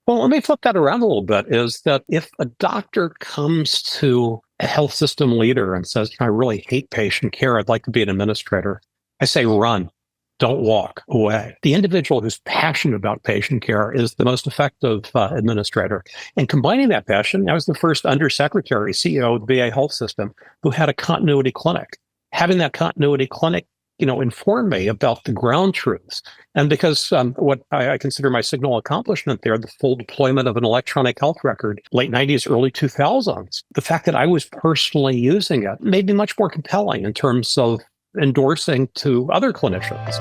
Well, let me flip that around a little bit is that if a doctor comes to a health system leader and says, I really hate patient care, I'd like to be an administrator, I say, run, don't walk away. The individual who's passionate about patient care is the most effective administrator. And combining that passion, I was the first undersecretary, CEO of the VA health system who had a continuity clinic. Having that continuity clinic informed me about the ground truths. And because what I consider my signal accomplishment there, the full deployment of an electronic health record, late 90s, early 2000s, the fact that I was personally using it made me much more compelling in terms of endorsing to other clinicians.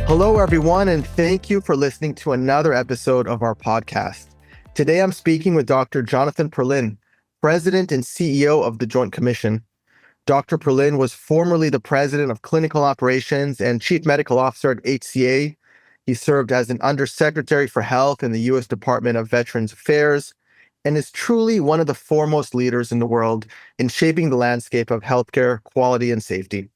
Hello, everyone, and thank you for listening to another episode of our podcast. Today, I'm speaking with Dr. Jonathan Perlin, President and CEO of the Joint Commission. Dr. Perlin was formerly the President of Clinical Operations and Chief Medical Officer at HCA. He served as an Undersecretary for Health in the U.S. Department of Veterans Affairs and is truly one of the foremost leaders in the world in shaping the landscape of healthcare quality and safety.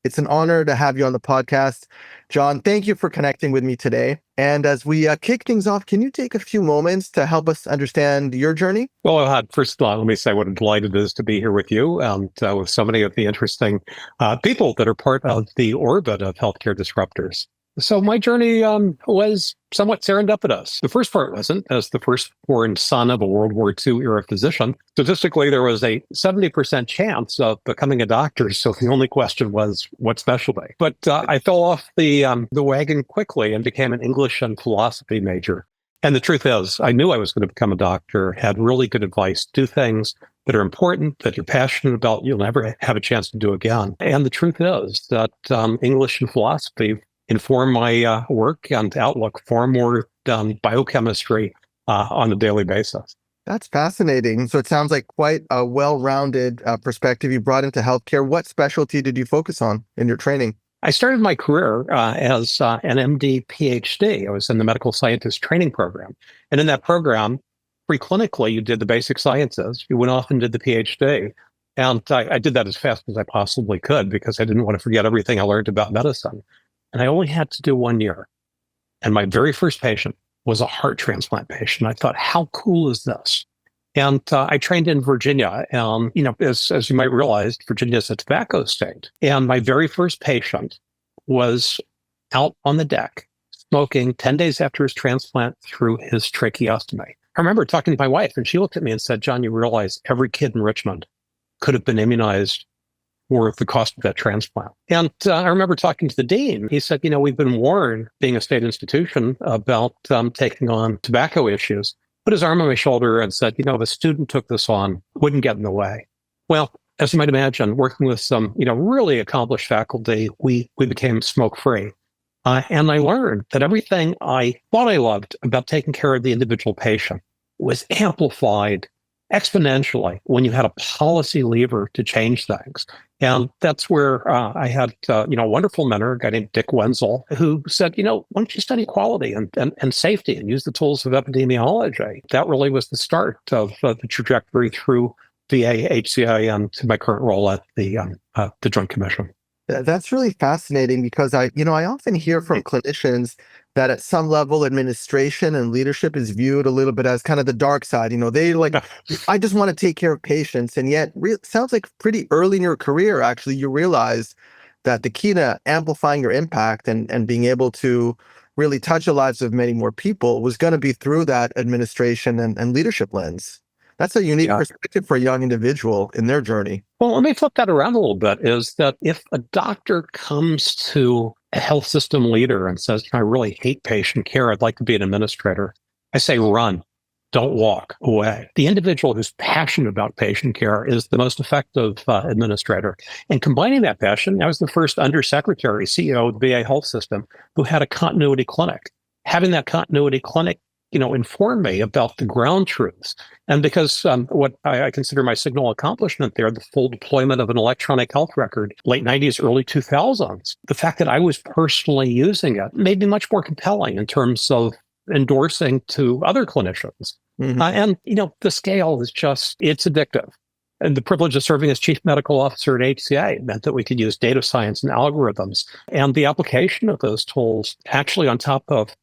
It's an honor to have you on the podcast. John, thank you for connecting with me today. And as we kick things off, can you take a few moments to help us understand your journey? Well, Ohad, first of all, let me say what a delight it is to be here with you and with so many of the interesting people that are part of the orbit of healthcare disruptors. So my journey was somewhat serendipitous. The first part wasn't. As the firstborn son of a World War II era physician, statistically, there was a 70% chance of becoming a doctor. So the only question was, what specialty? But I fell off the wagon quickly and became an English and philosophy major. And the truth is, I knew I was going to become a doctor, had really good advice, do things that are important, that you're passionate about, you'll never have a chance to do again. And the truth is that English and philosophy inform my work and outlook far more than biochemistry on a daily basis. That's fascinating. So it sounds like quite a well-rounded perspective you brought into healthcare. What specialty did you focus on in your training? I started my career as an MD PhD. I was in the medical scientist training program. And in that program, preclinically, you did the basic sciences. You went off and did the PhD. And I did that as fast as I possibly could because I didn't want to forget everything I learned about medicine. And I only had to do 1 year. And my very first patient was a heart transplant patient. I thought, how cool is this? And I trained in Virginia. And, as you might realize, Virginia is a tobacco state. And my very first patient was out on the deck smoking 10 days after his transplant through his tracheostomy. I remember talking to my wife, and she looked at me and said, John, you realize every kid in Richmond could have been immunized for the cost of that transplant. And I remember talking to the dean. He said, we've been warned, being a state institution, about taking on tobacco issues. Put his arm on my shoulder and said, if a student took this on, wouldn't get in the way. Well, as you might imagine, working with some, really accomplished faculty, we became smoke-free. And I learned that everything I thought I loved about taking care of the individual patient was amplified exponentially when you had a policy lever to change things. And that's where I had, a wonderful mentor, a guy named Dick Wenzel, who said, why don't you study quality and safety and use the tools of epidemiology? That really was the start of the trajectory through VA, HCA, and to my current role at the Joint Commission. That's really fascinating because I often hear from clinicians that at some level administration and leadership is viewed a little bit as kind of the dark side. They I just want to take care of patients. And yet sounds like pretty early in your career, actually, you realized that the key to amplifying your impact and being able to really touch the lives of many more people was going to be through that administration and leadership lens. That's a unique perspective for a young individual in their journey. Well, let me flip that around a little bit, is that if a doctor comes to a health system leader and says, I really hate patient care, I'd like to be an administrator, I say, run, don't walk away. The individual who's passionate about patient care is the most effective administrator. And combining that passion, I was the first undersecretary, CEO of the VA health system who had a continuity clinic. Having that continuity clinic informed me about the ground truths. And because what I consider my signal accomplishment there, the full deployment of an electronic health record, late 90s, early 2000s, the fact that I was personally using it made me much more compelling in terms of endorsing to other clinicians. Mm-hmm. And the scale is it's addictive. And the privilege of serving as chief medical officer at HCA meant that we could use data science and algorithms and the application of those tools actually on top of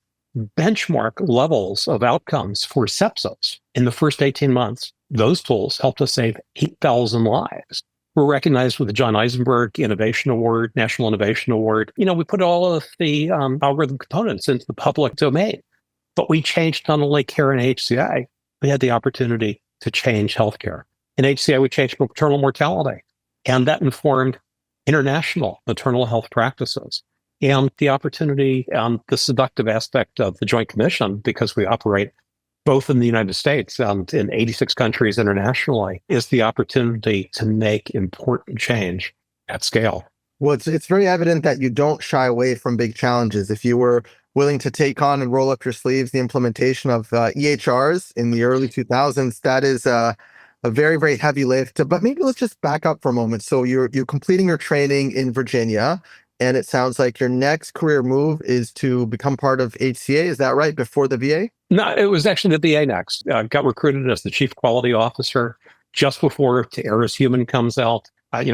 benchmark levels of outcomes for sepsis. In the first 18 months, those tools helped us save 8,000 lives. We're recognized with the John Eisenberg Innovation Award, National Innovation Award. We put all of the algorithm components into the public domain, but we changed not only care in HCA, we had the opportunity to change healthcare. In HCA, we changed maternal mortality, and that informed international maternal health practices. And the opportunity, the seductive aspect of the Joint Commission, because we operate both in the United States and in 86 countries internationally, is the opportunity to make important change at scale. Well, it's very evident that you don't shy away from big challenges. If you were willing to take on and roll up your sleeves the implementation of EHRs in the early 2000s, that is a very, very heavy lift. But maybe let's just back up for a moment. So you're completing your training in Virginia, and it sounds like your next career move is to become part of HCA. Is that right? Before the VA? No, it was actually the VA next. Got recruited as the chief quality officer just before To Err Is Human comes out.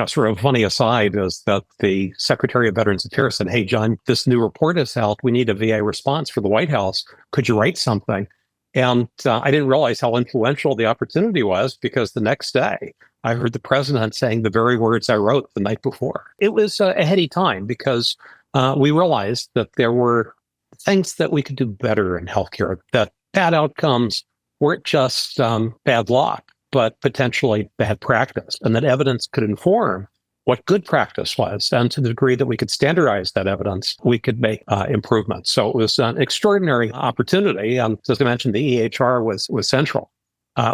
Sort of funny aside is that the Secretary of Veterans Affairs said, "Hey, John, this new report is out. We need a VA response for the White House. Could you write something?" And I didn't realize how influential the opportunity was, because the next day I heard the president saying the very words I wrote the night before. It was a heady time because we realized that there were things that we could do better in healthcare, that bad outcomes weren't just bad luck, but potentially bad practice, and that evidence could inform what good practice was. And to the degree that we could standardize that evidence, we could make improvements. So it was an extraordinary opportunity. As I mentioned, the EHR was central.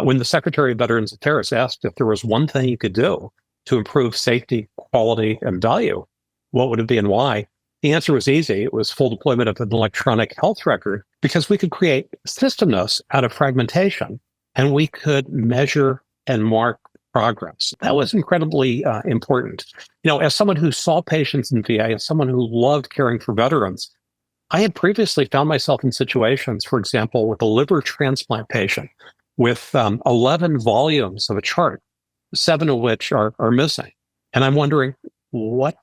When the Secretary of Veterans Affairs asked if there was one thing you could do to improve safety, quality, and value, what would it be and why? The answer was easy. It was full deployment of an electronic health record, because we could create systemness out of fragmentation, and we could measure and mark progress. That was incredibly important. As someone who saw patients in VA, as someone who loved caring for veterans, I had previously found myself in situations, for example, with a liver transplant patient with 11 volumes of a chart, 7 of which are missing. And I'm wondering, what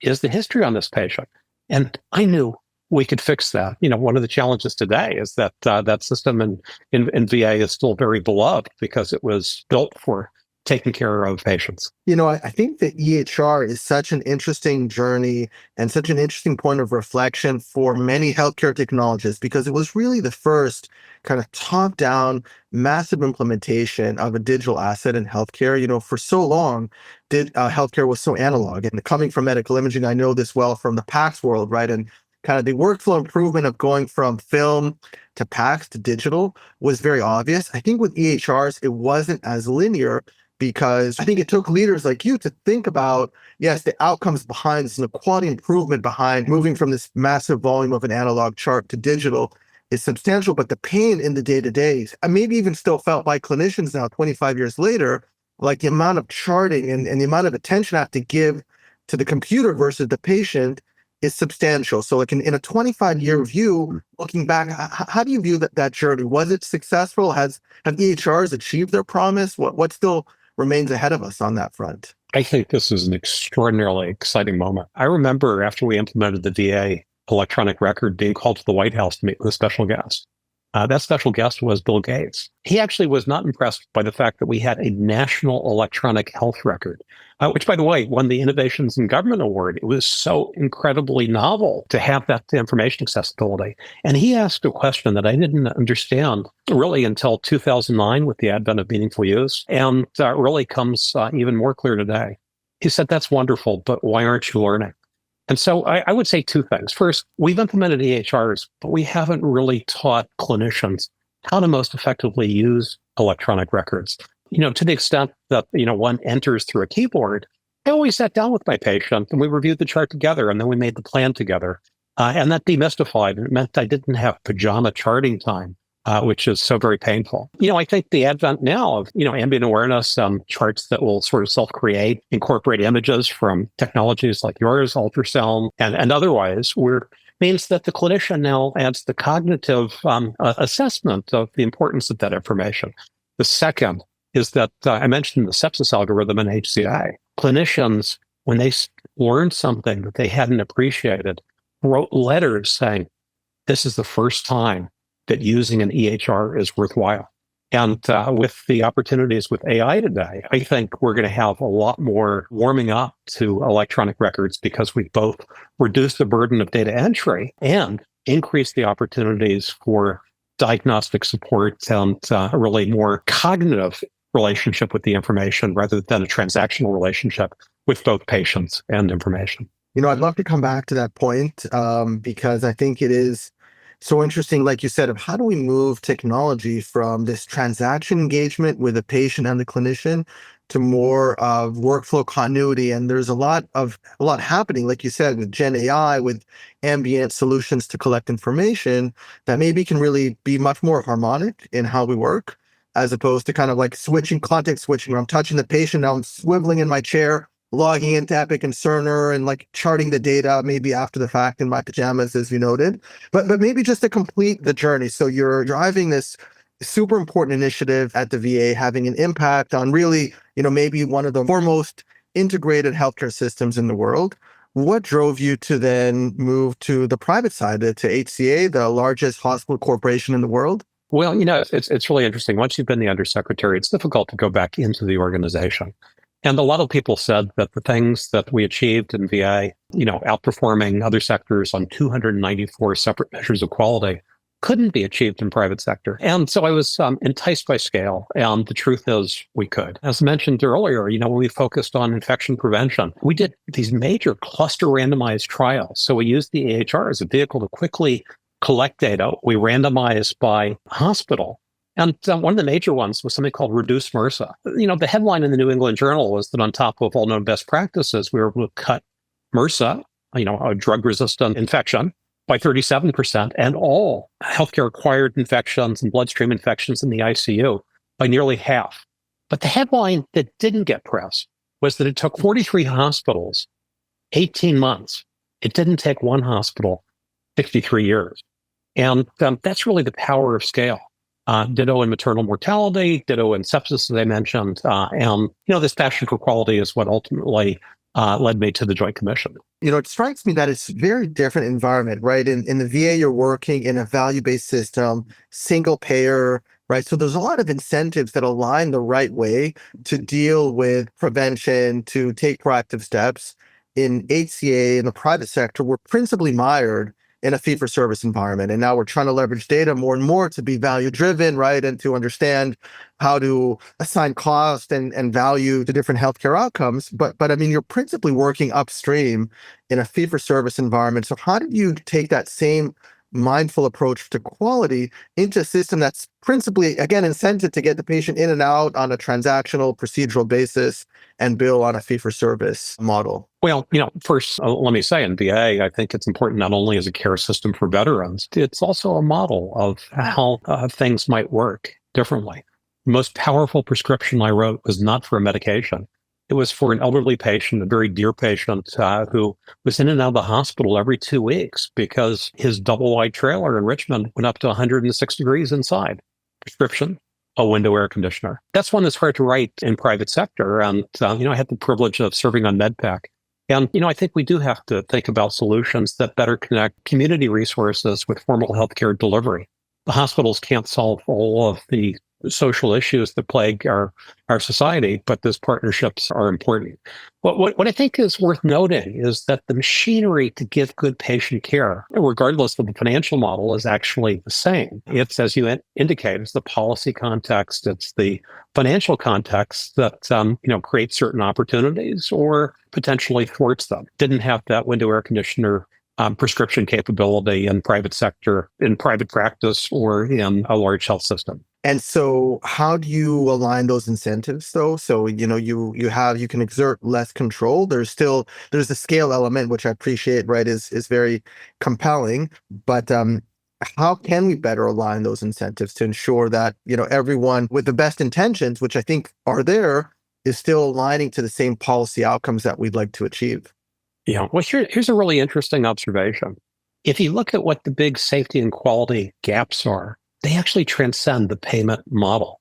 is the history on this patient? And I knew we could fix that. One of the challenges today is that that system in VA is still very beloved because it was built for taking care of patients. I think that EHR is such an interesting journey and such an interesting point of reflection for many healthcare technologists, because it was really the first kind of top-down, massive implementation of a digital asset in healthcare. For so long, healthcare was so analog. And coming from medical imaging, I know this well from the PACS world, right? And kind of the workflow improvement of going from film to PACS to digital was very obvious. I think with EHRs, it wasn't as linear, because I think it took leaders like you to think about, yes, the outcomes behind this and the quality improvement behind moving from this massive volume of an analog chart to digital is substantial, but the pain in the day-to-days, and maybe even still felt by clinicians now, 25 years later, like the amount of charting and the amount of attention I have to give to the computer versus the patient is substantial. So like in a 25-year view, looking back, how do you view that journey? Was it successful? Have EHRs achieved their promise? What still remains ahead of us on that front? I think this is an extraordinarily exciting moment. I remember after we implemented the VA electronic record, being called to the White House to meet with a special guest. That special guest was Bill Gates. He actually was not impressed by the fact that we had a national electronic health record, which, by the way, won the Innovations in Government Award. It was so incredibly novel to have that information accessibility. And he asked a question that I didn't understand really until 2009 with the advent of meaningful use, and really comes even more clear today. He said, "That's wonderful, but why aren't you learning?" And so I would say two things. First, we've implemented EHRs, but we haven't really taught clinicians how to most effectively use electronic records. To the extent that, one enters through a keyboard, I always sat down with my patient and we reviewed the chart together, and then we made the plan together. And that demystified. It meant I didn't have pajama charting time, which is so very painful. I think the advent now of, ambient awareness, charts that will sort of self-create, incorporate images from technologies like yours, ultrasound, and otherwise, means that the clinician now adds the cognitive assessment of the importance of that information. The second is that I mentioned the sepsis algorithm in HCA. Clinicians, when they learned something that they hadn't appreciated, wrote letters saying, this is the first time that using an EHR is worthwhile. And with the opportunities with AI today, I think we're going to have a lot more warming up to electronic records because we both reduce the burden of data entry and increase the opportunities for diagnostic support and a really more cognitive relationship with the information rather than a transactional relationship with both patients and information. I'd love to come back to that point because I think it is so interesting, like you said, of how do we move technology from this transaction engagement with the patient and the clinician to more of workflow continuity. And there's a lot happening, like you said, with Gen AI, with ambient solutions to collect information that maybe can really be much more harmonic in how we work, as opposed to kind of like context switching, where I'm touching the patient, now I'm swiveling in my chair, logging into Epic and Cerner and like charting the data maybe after the fact in my pajamas, as you noted, but maybe just to complete the journey. So you're driving this super important initiative at the VA, having an impact on really, maybe one of the foremost integrated healthcare systems in the world. What drove you to then move to the private side, to HCA, the largest hospital corporation in the world? Well, it's really interesting. Once you've been the undersecretary, it's difficult to go back into the organization. And a lot of people said that the things that we achieved in VA, outperforming other sectors on 294 separate measures of quality, couldn't be achieved in private sector. And so I was enticed by scale. And the truth is we could. As mentioned earlier, when we focused on infection prevention, we did these major cluster randomized trials. So we used the EHR as a vehicle to quickly collect data. We randomized by hospital. And one of the major ones was something called Reduce MRSA. The headline in the New England Journal was that on top of all known best practices, we were able to cut MRSA, a drug-resistant infection, by 37%, and all healthcare-acquired infections and bloodstream infections in the ICU by nearly half. But the headline that didn't get press was that it took 43 hospitals 18 months. It didn't take one hospital 63 years. And that's really the power of scale. Ditto in maternal mortality, ditto in sepsis, as I mentioned. And, this passion for quality is what ultimately led me to the Joint Commission. It strikes me that it's a very different environment, right? In the VA, you're working in a value-based system, single payer, right? So there's a lot of incentives that align the right way to deal with prevention, to take proactive steps. In HCA, in the private sector, we're principally mired in a fee-for-service environment. And now we're trying to leverage data more and more to be value-driven, right? And to understand how to assign cost and value to different healthcare outcomes. But I mean, you're principally working upstream in a fee-for-service environment. So how did you take that same mindful approach to quality into a system that's principally, again, incented to get the patient in and out on a transactional, procedural basis and bill on a fee-for-service model? Well, first, let me say in VA, I think it's important not only as a care system for veterans, it's also a model of how things might work differently. The most powerful prescription I wrote was not for a medication. It was for an elderly patient, a very dear patient who was in and out of the hospital every 2 weeks because his double-wide trailer in Richmond went up to 106 degrees inside. Prescription, a window air conditioner. That's one that's hard to write in private sector. And, I had the privilege of serving on MedPAC. And, I think we do have to think about solutions that better connect community resources with formal healthcare delivery. The hospitals can't solve all of the social issues that plague our society, but those partnerships are important. What I think is worth noting is that the machinery to give good patient care, regardless of the financial model, is actually the same. It's, as you indicate, it's the policy context, it's the financial context that creates certain opportunities or potentially thwarts them. Didn't have that window air conditioner prescription capability in private sector, in private practice, or in a large health system. And so how do you align those incentives though? So, you can exert less control. There's a scale element, which I appreciate, right, is very compelling. But how can we better align those incentives to ensure that, everyone with the best intentions, which I think are there, is still aligning to the same policy outcomes that we'd like to achieve? Yeah, well, here's a really interesting observation. If you look at what the big safety and quality gaps are, they actually transcend the payment model.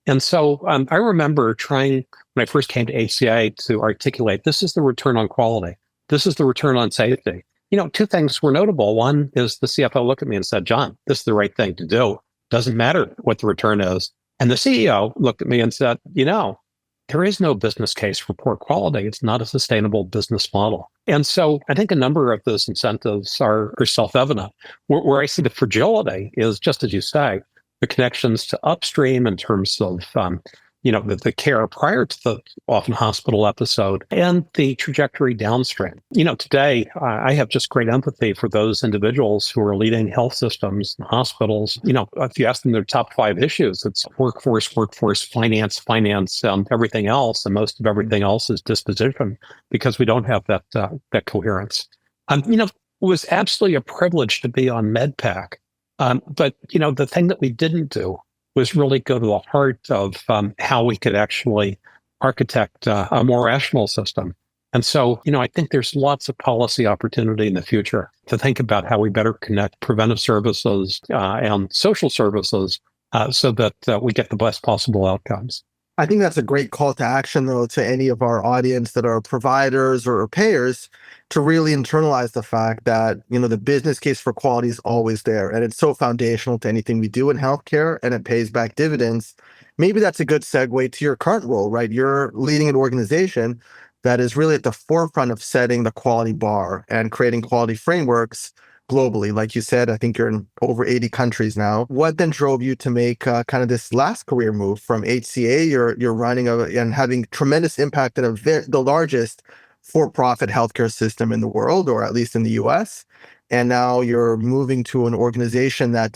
And so I remember trying, when I first came to HCA, to articulate, this is the return on quality. This is the return on safety. Two things were notable. One is the CFO looked at me and said, John, this is the right thing to do. Doesn't matter what the return is. And the CEO looked at me and said, there is no business case for poor quality. It's not a sustainable business model. And so I think a number of those incentives are self-evident. Where I see the fragility is, just as you say, the connections to upstream in terms of the care prior to the often hospital episode and the trajectory downstream. Today I have just great empathy for those individuals who are leading health systems and hospitals. If you ask them their top 5 issues, it's workforce, finance, everything else. And most of everything else is disposition, because we don't have that coherence. It was absolutely a privilege to be on MedPAC. But the thing that we didn't do was really go to the heart of how we could actually architect a more rational system. And so, I think there's lots of policy opportunity in the future to think about how we better connect preventive services and social services so that we get the best possible outcomes. I think that's a great call to action, though, to any of our audience that are providers or payers, to really internalize the fact that, the business case for quality is always there. And it's so foundational to anything we do in healthcare, and it pays back dividends. Maybe that's a good segue to your current role, right? You're leading an organization that is really at the forefront of setting the quality bar and creating quality frameworks globally. Like you said, I think you're in over 80 countries now. What then drove you to make kind of this last career move from HCA? You're running and having tremendous impact in the largest for-profit healthcare system in the world, or at least in the US. And now you're moving to an organization that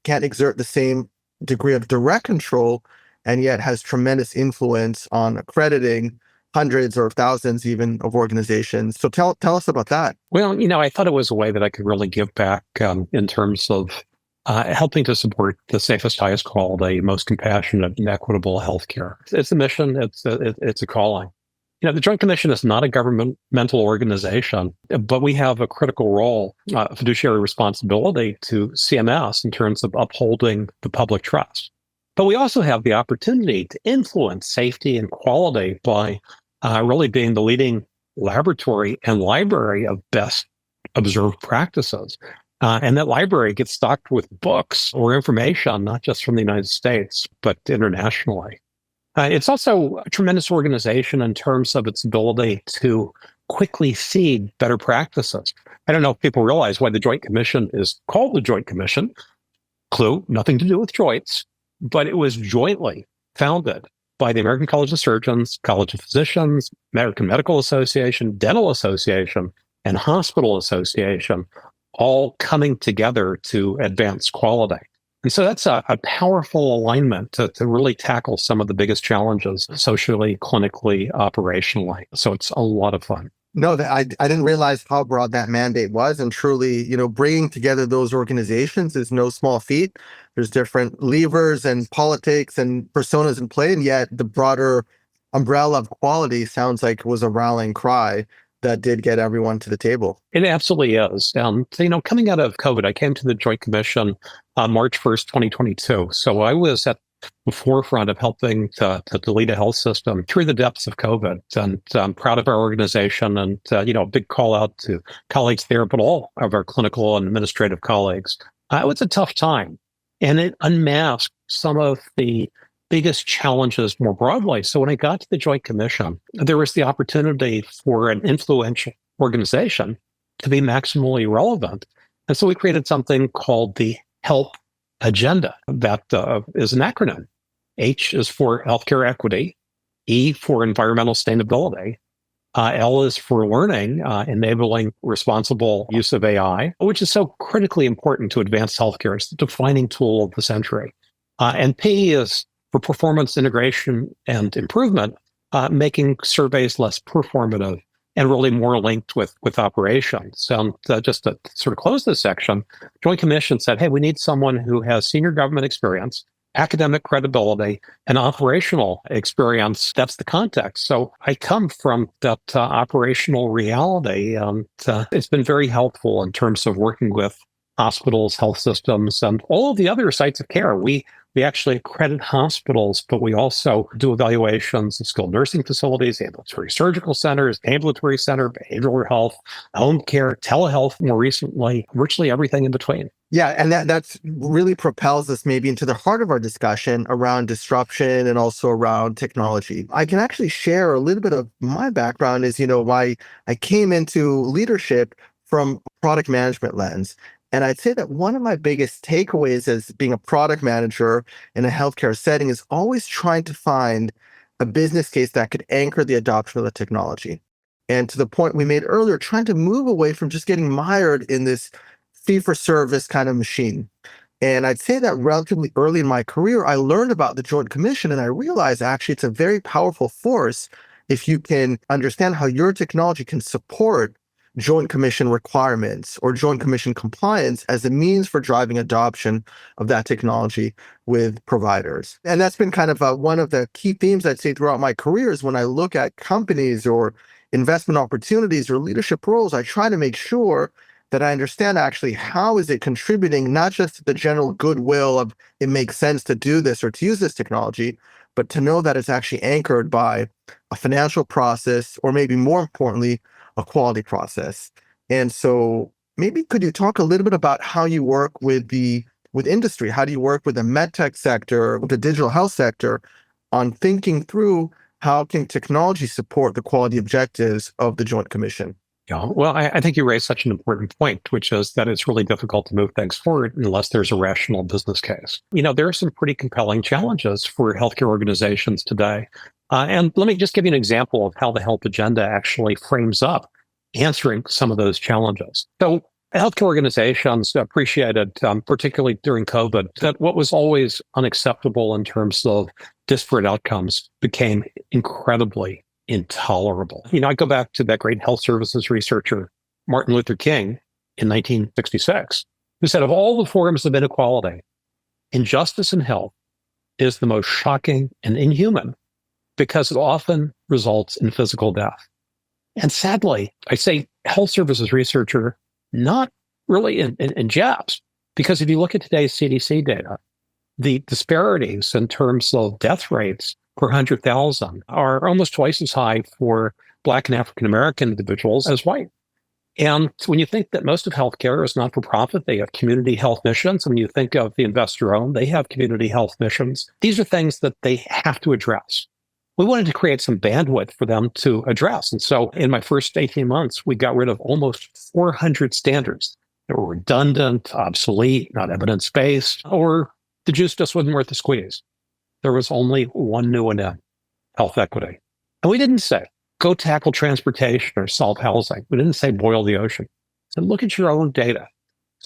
can't exert the same degree of direct control, and yet has tremendous influence on accrediting hundreds or thousands even of organizations. So tell us about that. Well, I thought it was a way that I could really give back in terms of helping to support the safest, highest quality, most compassionate and equitable healthcare. It's a mission. It's a calling. The Joint Commission is not a governmental organization, but we have a critical role, fiduciary responsibility to CMS in terms of upholding the public trust. But we also have the opportunity to influence safety and quality by really being the leading laboratory and library of best observed practices. And that library gets stocked with books or information, not just from the United States, but internationally. It's also a tremendous organization in terms of its ability to quickly seed better practices. I don't know if people realize why the Joint Commission is called the Joint Commission. Clue, nothing to do with joints. But it was jointly founded by the American College of Surgeons, College of Physicians, American Medical Association, Dental Association, and Hospital Association, all coming together to advance quality. And so that's a powerful alignment to really tackle some of the biggest challenges socially, clinically, operationally. So it's a lot of fun. No, I didn't realize how broad that mandate was. And truly, bringing together those organizations is no small feat. There's different levers and politics and personas in play, and yet the broader umbrella of quality sounds like it was a rallying cry that did get everyone to the table. It absolutely is. Coming out of COVID, I came to the Joint Commission on March 1st, 2022. So I was at the forefront of helping to lead a health system through the depths of COVID. And I'm proud of our organization, and, a big call out to colleagues there, but all of our clinical and administrative colleagues. It was a tough time, and it unmasked some of the biggest challenges more broadly. So when I got to the Joint Commission, there was the opportunity for an influential organization to be maximally relevant. And so we created something called the HELP Agenda. That is an acronym. H is for healthcare equity, E for environmental sustainability, L is for learning, enabling responsible use of AI, which is so critically important to advance healthcare. It's the defining tool of the century. And P is for performance, integration, and improvement, making surveys less performative and really more linked with operations. And just to sort of close this section, Joint Commission said, hey, we need someone who has senior government experience, academic credibility, and operational experience. That's the context. So I come from that operational reality, and it's been very helpful in terms of working with hospitals, health systems, and all of the other sites of care. We We actually accredit hospitals, but we also do evaluations of skilled nursing facilities, ambulatory surgical centers, ambulatory center, behavioral health, home care, telehealth, more recently, virtually everything in between. Yeah, and that's really propels us maybe into the heart of our discussion around disruption and also around technology. I can actually share a little bit of my background is, why I came into leadership from a product management lens. And I'd say that one of my biggest takeaways as being a product manager in a healthcare setting is always trying to find a business case that could anchor the adoption of the technology. And to the point we made earlier, trying to move away from just getting mired in this fee-for-service kind of machine. And I'd say that relatively early in my career, I learned about the Joint Commission, and I realized actually it's a very powerful force if you can understand how your technology can support Joint Commission requirements or Joint Commission compliance as a means for driving adoption of that technology with providers. And that's been kind of one of the key themes I'd say throughout my career is when I look at companies or investment opportunities or leadership roles, I try to make sure that I understand actually how is it contributing not just to the general goodwill of it makes sense to do this or to use this technology, but to know that it's actually anchored by a financial process or maybe more importantly, a quality process. And so maybe could you talk a little bit about how you work with industry? How do you work with the medtech sector, with the digital health sector on thinking through how can technology support the quality objectives of the Joint Commission? Yeah, well, I think you raised such an important point, which is that it's really difficult to move things forward unless there's a rational business case. There are some pretty compelling challenges for healthcare organizations today. And let me just give you an example of how the health agenda actually frames up answering some of those challenges. So healthcare organizations appreciated, particularly during COVID, that what was always unacceptable in terms of disparate outcomes became incredibly intolerable. I go back to that great health services researcher, Martin Luther King, in 1966, who said, of all the forms of inequality, injustice in health is the most shocking and inhuman because it often results in physical death. And sadly, I say health services researcher, not really in jest, because if you look at today's CDC data, the disparities in terms of death rates per 100,000 are almost twice as high for Black and African-American individuals as white. And when you think that most of healthcare is not-for-profit, they have community health missions. When you think of the investor-owned, they have community health missions. These are things that they have to address. We wanted to create some bandwidth for them to address. And so in my first 18 months, we got rid of almost 400 standards that were redundant, obsolete, not evidence-based, or the juice just wasn't worth the squeeze. There was only one new one in, health equity. And we didn't say, go tackle transportation or solve housing. We didn't say boil the ocean. So look at your own data.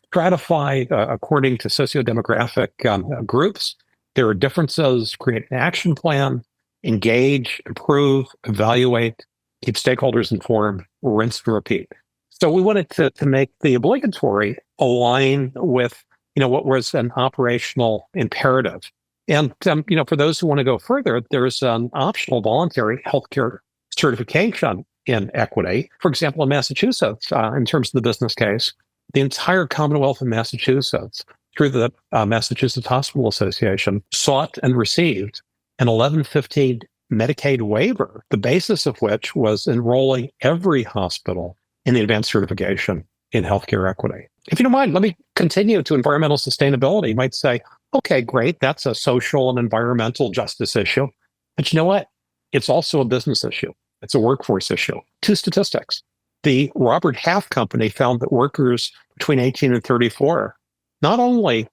Stratify according to sociodemographic groups. There are differences, create an action plan, engage, improve, evaluate, keep stakeholders informed, rinse and repeat. So we wanted to make the obligatory align with what was an operational imperative. And, for those who want to go further, there's an optional voluntary healthcare certification in equity. For example, in Massachusetts, in terms of the business case, the entire Commonwealth of Massachusetts, through the Massachusetts Hospital Association, sought and received an 1115 Medicaid waiver, the basis of which was enrolling every hospital in the advanced certification in healthcare equity. If you don't mind, let me continue to environmental sustainability. You might say, okay, great, that's a social and environmental justice issue. But you know what? It's also a business issue. It's a workforce issue. Two statistics. The Robert Half Company found that workers between 18 and 34 not only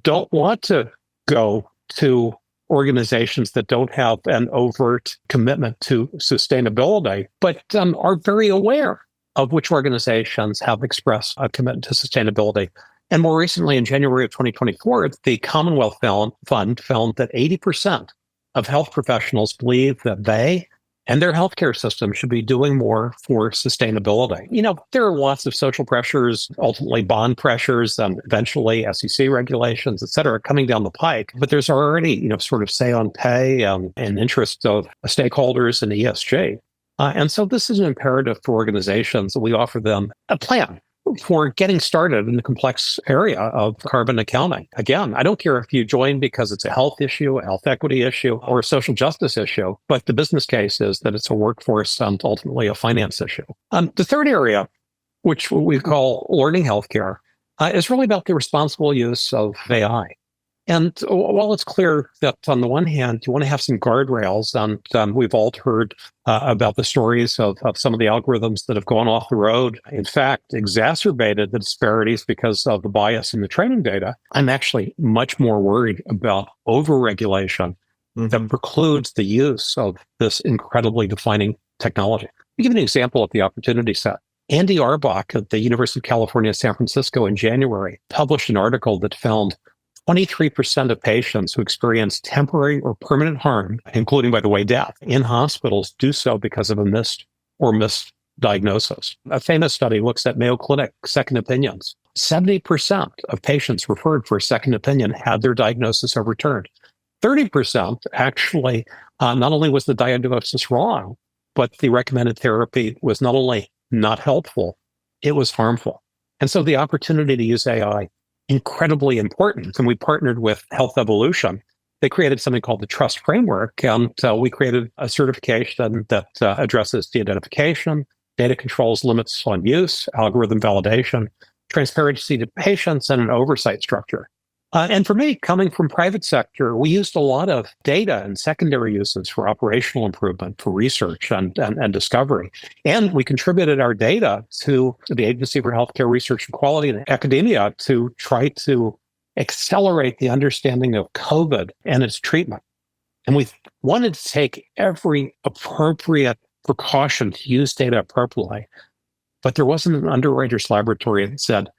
don't want to go to organizations that don't have an overt commitment to sustainability, but are very aware of which organizations have expressed a commitment to sustainability. And more recently, in January of 2024, the Commonwealth Fund found that 80% of health professionals believe that they and their healthcare system should be doing more for sustainability. There are lots of social pressures, ultimately bond pressures, eventually SEC regulations, et cetera, coming down the pike. But there's already, sort of say on pay and interest of stakeholders in ESG. And so this is an imperative for organizations that we offer them a plan. for getting started in the complex area of carbon accounting. Again, I don't care if you join because it's a health issue, a health equity issue, or a social justice issue, but the business case is that it's a workforce and ultimately a finance issue. The third area, which we call learning healthcare, is really about the responsible use of AI. And while it's clear that on the one hand, you want to have some guardrails, and we've all heard about the stories of some of the algorithms that have gone off the road, in fact, exacerbated the disparities because of the bias in the training data, I'm actually much more worried about overregulation that precludes the use of this incredibly defining technology. I'll give you an example of the opportunity set. Andy Arbach at the University of California, San Francisco in January published an article that found 23% of patients who experience temporary or permanent harm, including, by the way, death, in hospitals do so because of a missed or misdiagnosis. A famous study looks at Mayo Clinic second opinions. 70% of patients referred for a second opinion had their diagnosis overturned. 30% actually, not only was the diagnosis wrong, but the recommended therapy was not only not helpful, it was harmful. And so the opportunity to use AI, incredibly important. And we partnered with Health Evolution. They created something called the Trust Framework. And we created a certification that addresses de-identification, data controls, limits on use, algorithm validation, transparency to patients, and an oversight structure. And for me, coming from private sector, we used a lot of data and secondary uses for operational improvement, for research and discovery. And we contributed our data to the Agency for Healthcare Research and Quality and academia to try to accelerate the understanding of COVID and its treatment. And we wanted to take every appropriate precaution to use data appropriately. But there wasn't an underwriter's laboratory that said,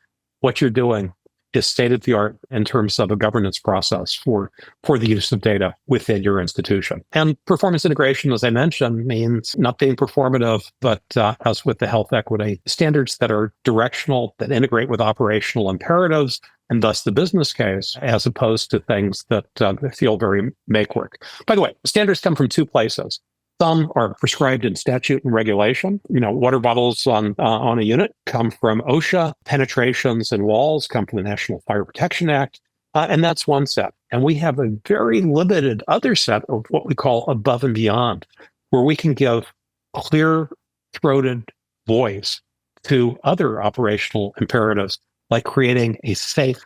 what you're doing is state of the art in terms of a governance process for the use of data within your institution. And performance integration, as I mentioned, means not being performative, but as with the health equity, standards that are directional, that integrate with operational imperatives, and thus the business case, as opposed to things that feel very make work. By the way, standards come from two places. Some are prescribed in statute and regulation. Water bottles on a unit come from OSHA. Penetrations and walls come from the National Fire Protection Act. And that's one set. And we have a very limited other set of what we call above and beyond, where we can give clear-throated voice to other operational imperatives, like creating a safe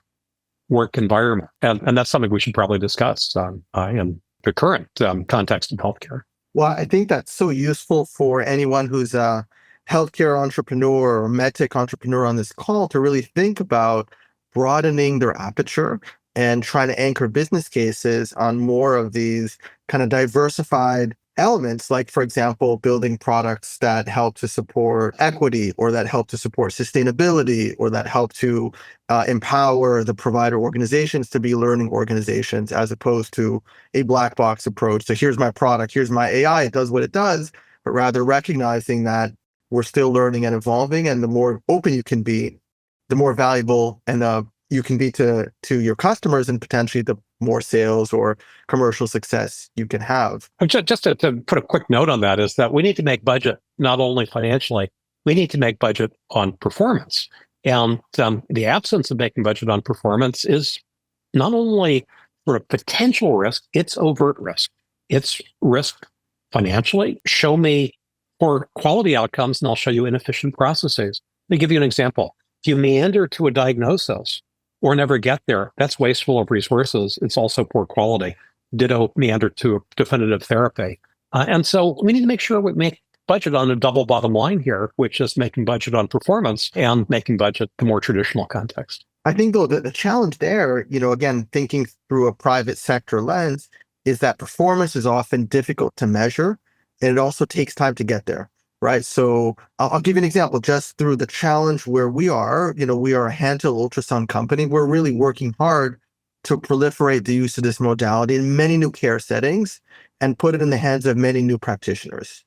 work environment. And that's something we should probably discuss in the current context of healthcare. Well, I think that's so useful for anyone who's a healthcare entrepreneur or medtech entrepreneur on this call to really think about broadening their aperture and trying to anchor business cases on more of these kind of diversified elements, like, for example, building products that help to support equity or that help to support sustainability or that help to empower the provider organizations to be learning organizations, as opposed to a black box approach. So here's my product, here's my AI, it does what it does, but rather recognizing that we're still learning and evolving, and the more open you can be, the more valuable and you can be to your customers, and potentially the more sales or commercial success you can have. Just to put a quick note on that is that we need to make budget, not only financially, we need to make budget on performance. And the absence of making budget on performance is not only for a potential risk, it's overt risk. It's risk financially. Show me for quality outcomes, and I'll show you inefficient processes. Let me give you an example. If you meander to a diagnosis or never get there, that's wasteful of resources. It's also poor quality. Ditto meander to a definitive therapy. And so we need to make sure we make budget on a double bottom line here, which is making budget on performance and making budget the more traditional context. I think, though, the challenge there, again, thinking through a private sector lens, is that performance is often difficult to measure, and it also takes time to get there. Right. So I'll give you an example. Just through the challenge where we are a handheld ultrasound company. We're really working hard to proliferate the use of this modality in many new care settings and put it in the hands of many new practitioners.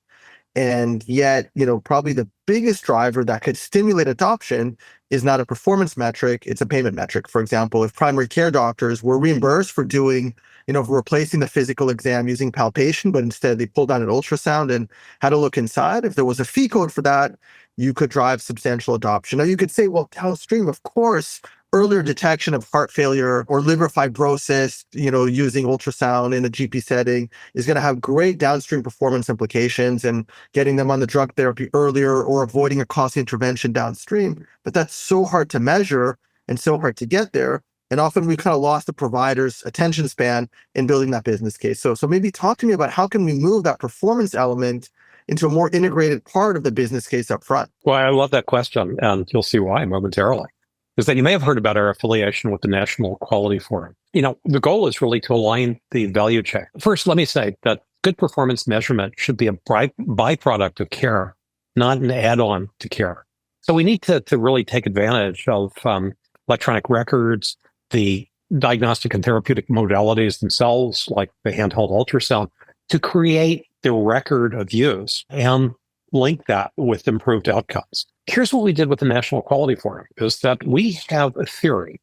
And yet, probably the biggest driver that could stimulate adoption is not a performance metric, it's a payment metric. For example, if primary care doctors were reimbursed for doing, for replacing the physical exam using palpation, but instead they pulled out an ultrasound and had a look inside, if there was a fee code for that, you could drive substantial adoption. Now, you could say, well, downstream, of course, earlier detection of heart failure or liver fibrosis, using ultrasound in a GP setting is going to have great downstream performance implications and getting them on the drug therapy earlier or avoiding a costly intervention downstream. But that's so hard to measure and so hard to get there. And often we kind of lost the provider's attention span in building that business case. So maybe talk to me about how can we move that performance element into a more integrated part of the business case up front? Well, I love that question, and you'll see why momentarily. Is that you may have heard about our affiliation with the National Quality Forum. The goal is really to align the value chain. First, let me say that good performance measurement should be a byproduct of care, not an add-on to care. So we need to really take advantage of electronic records, the diagnostic and therapeutic modalities themselves, like the handheld ultrasound, to create the record of use and link that with improved outcomes. Here's what we did with the National Quality Forum, is that we have a theory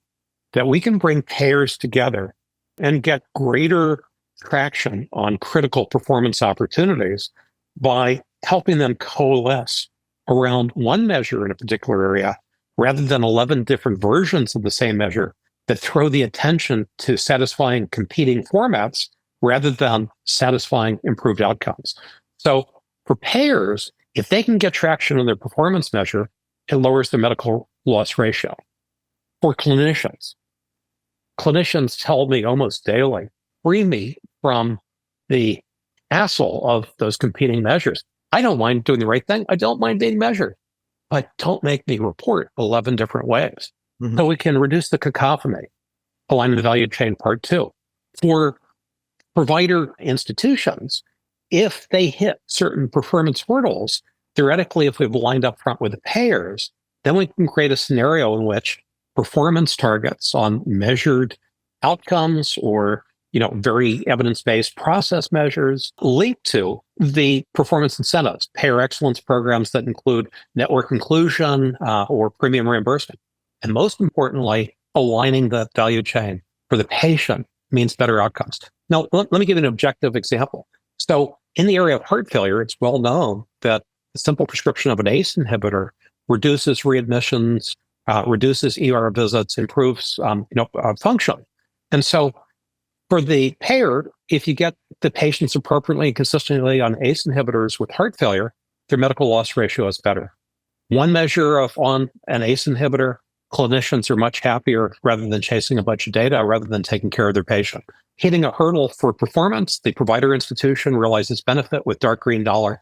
that we can bring payers together and get greater traction on critical performance opportunities by helping them coalesce around one measure in a particular area, rather than 11 different versions of the same measure that throw the attention to satisfying competing formats rather than satisfying improved outcomes. So for payers, if they can get traction on their performance measure, it lowers the medical loss ratio. For clinicians tell me almost daily, free me from the hassle of those competing measures. I don't mind doing the right thing. I don't mind being measured, but don't make me report 11 different ways. Mm-hmm. So we can reduce the cacophony, align the value chain part two. For provider institutions, if they hit certain performance hurdles, theoretically, if we've aligned up front with the payers, then we can create a scenario in which performance targets on measured outcomes or very evidence-based process measures link to the performance incentives, payer excellence programs that include network inclusion or premium reimbursement. And most importantly, aligning the value chain for the patient means better outcomes. Now, let me give you an objective example. So in the area of heart failure, it's well known that the simple prescription of an ACE inhibitor reduces readmissions, reduces ER visits, improves function. And so for the payer, if you get the patients appropriately and consistently on ACE inhibitors with heart failure, their medical loss ratio is better. One measure on an ACE inhibitor, clinicians are much happier rather than chasing a bunch of data, rather than taking care of their patient. Hitting a hurdle for performance, the provider institution realizes benefit with dark green dollar.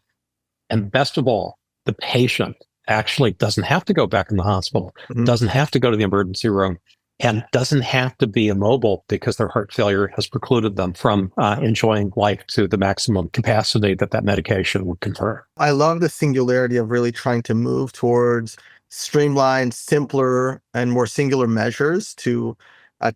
And best of all, the patient actually doesn't have to go back in the hospital, doesn't have to go to the emergency room, and doesn't have to be immobile because their heart failure has precluded them from enjoying life to the maximum capacity that medication would confer. I love the singularity of really trying to move towards streamlined, simpler, and more singular measures to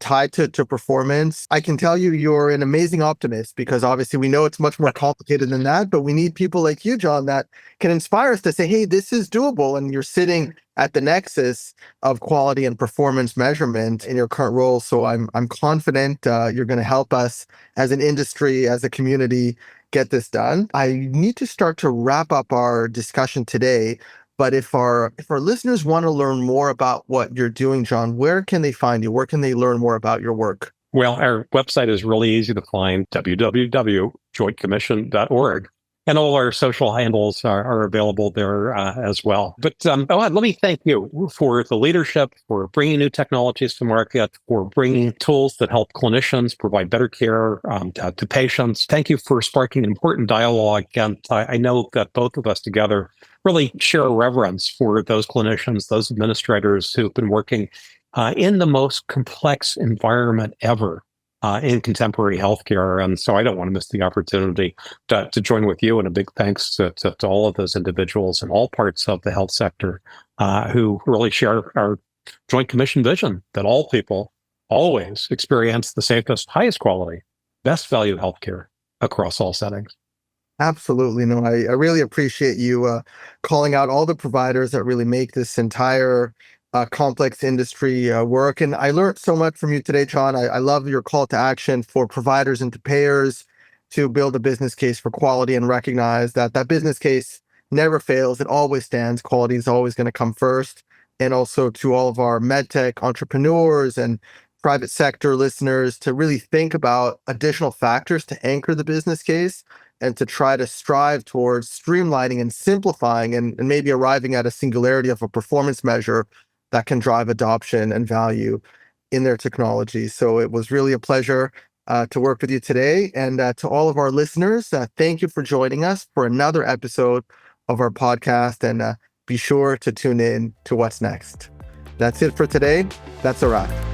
tied to performance. I can tell you're an amazing optimist, because obviously we know it's much more complicated than that, but we need people like you, John, that can inspire us to say, hey, this is doable. And you're sitting at the nexus of quality and performance measurement in your current role. So I'm confident you're going to help us as an industry, as a community, get this done. I need to start to wrap up our discussion today. But if our listeners want to learn more about what you're doing, John, where can they find you? Where can they learn more about your work? Well, our website is really easy to find, www.jointcommission.org. And all our social handles are available there as well. But Ohad, let me thank you for the leadership, for bringing new technologies to market, for bringing tools that help clinicians provide better care to patients. Thank you for sparking an important dialogue. And I know that both of us together really share a reverence for those clinicians, those administrators who've been working in the most complex environment ever in contemporary healthcare. And so I don't want to miss the opportunity to join with you. And a big thanks to all of those individuals in all parts of the health sector who really share our Joint Commission vision that all people always experience the safest, highest quality, best value healthcare across all settings. Absolutely. No, I really appreciate you calling out all the providers that really make this entire complex industry work. And I learned so much from you today, John. I love your call to action for providers and to payers to build a business case for quality and recognize that that business case never fails. It always stands. Quality is always going to come first. And also to all of our medtech entrepreneurs and private sector listeners to really think about additional factors to anchor the business case and to try to strive towards streamlining and simplifying and maybe arriving at a singularity of a performance measure that can drive adoption and value in their technology. So it was really a pleasure to work with you today. And to all of our listeners, thank you for joining us for another episode of our podcast. And be sure to tune in to what's next. That's it for today. That's a wrap.